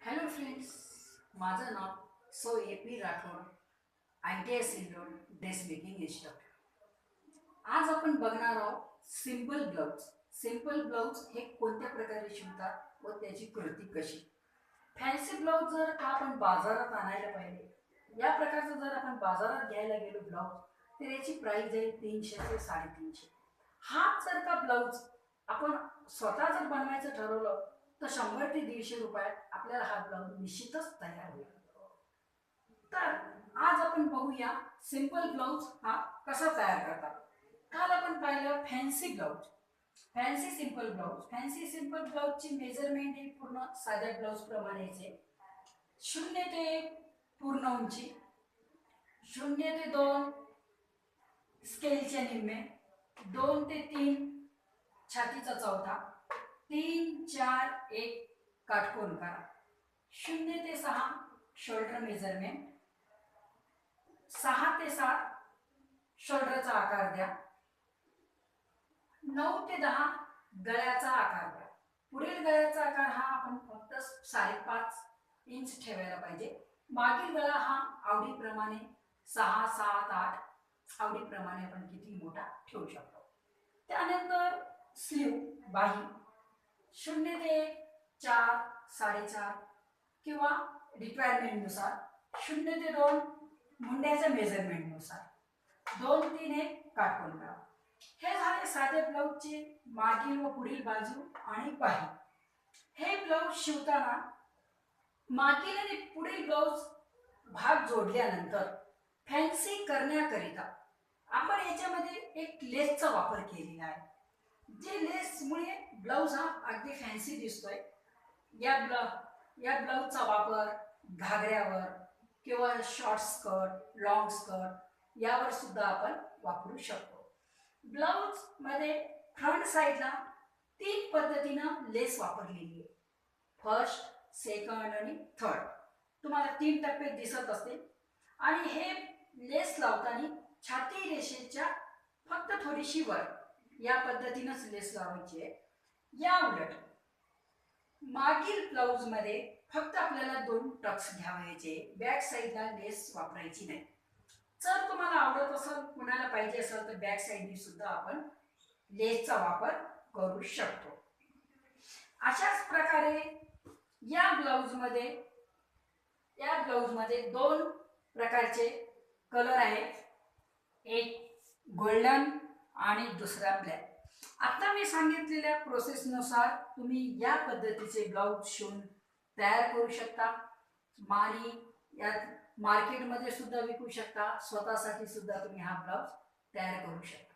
Hello friends, माझं नाव सौ A P Rathod, ITI Sillod dress making instructor. आज आपण बघणार आहोत सिंपल ब्लाउज. सिंपल ब्लाउज हे कोणत्या प्रकारे शिवतात व त्याची कृती कशी. फॅन्सी ब्लाउज जर का आपण बाजारात आणायला पाहिजे, या प्रकारचं जर आपण बाजारात घ्यायला गेलो ब्लाउज, तर याची प्राइस आहे 300 ते 350. हाच जर का ब्लाउज आपण स्वतः जर बनवायचं ठरवलं तर 100 ते 150 रुपयात आपल्याला हा ब्लाउज निश्चितच तयार होईल. तर आज आपण बघूया सिंपल ब्लाउज हा कसा तयार करतात. काल आपण पाहिलं फॅन्सी ब्लाउज, फॅन्सी सिंपल ब्लाउजची मेजरमेंट ही पूर्ण साध्या ब्लाउज प्रमाणेच आहे. 0 ते 1 पूर्ण उंची, 0 ते 2 स्केलचे निम्मे, 2 ते 3 छातीचा चौथा, 3, 4, 1 काटकोन करा, 0 ते 6 शोल्डर मेजरमेंट, 6 ते 7 शोल्डरचा आकार द्या, 9 ते 10 गळ्याचा आकार द्या. पुढील गळ्याचा आकार हा आपण फक्त 5.5 इंच ठेवायला पाहिजे. मागील गळा हा आवडीप्रमाणे 6, 7, 8 आवडीप्रमाणे आपण किती मोठा ठेवू शकतो. त्यानंतर स्लीव बाही 0 ते 1 4, 4.5 किंवा रिक्वायरमेंटनुसार, 0 ते 2 मुंड्याच्या मेजरमेंटनुसार, 2, 3, 1 काटकोन करा. हे झाले साधे ब्लाउजचे मागील व पुढील बाजू आणि बाही. हे ब्लाउज शिवताना मागील आणि पुढील ब्लाउज भाग जोडल्यानंतर फॅन्सी करण्याकरिता आपण याच्यामध्ये एक लेसचा वापर केलेला आहे. जे लेसमुळे ब्लाउज हा अगदी फॅन्सी दिसतोय. या ब्लाउजचा वापर घागऱ्यावर किंवा शॉर्ट स्कर्ट, लॉंग स्कर्ट यावर सुद्धा आपण वापरू शकतो. ब्लाउज मध्ये फ्रंट साइडला 3 पद्धतीनं लेस वापरलेली आहे. फर्स्ट, सेकंड आणि थर्ड. तुम्हाला 3 टप्पे दिसत असतील. आणि हे लेस लावताना छाती रेषेच्या फक्त थोडीशी वर या पद्धतीनंच लेस लावायची आहे. या उलट मागील ब्लाउज मध्ये फक्त आपल्याला 2 टक्स घ्यावायचे, बॅक साइडला लेस वापरायची नाही. जर तुम्हाला आवडत असेल, कुणाला पाहिजे असेल तर बॅक साइडनी सुद्धा आपण लेसचा वापर करू शकतो. अशाच प्रकारे या ब्लाउजमध्ये 2 प्रकारचे कलर आहेत, एक गोल्डन आणि दुसरा ब्लॅक. आता मी सांगितलेल्या प्रोसेसनुसार तुम्ही या पद्धतीचे ब्लाउज शिवून तयार करू शकता. आणि या मार्केटमध्ये सुद्धा विकू शकता. स्वतःसाठी सुद्धा तुम्ही हा ब्लाउज तयार करू शकता.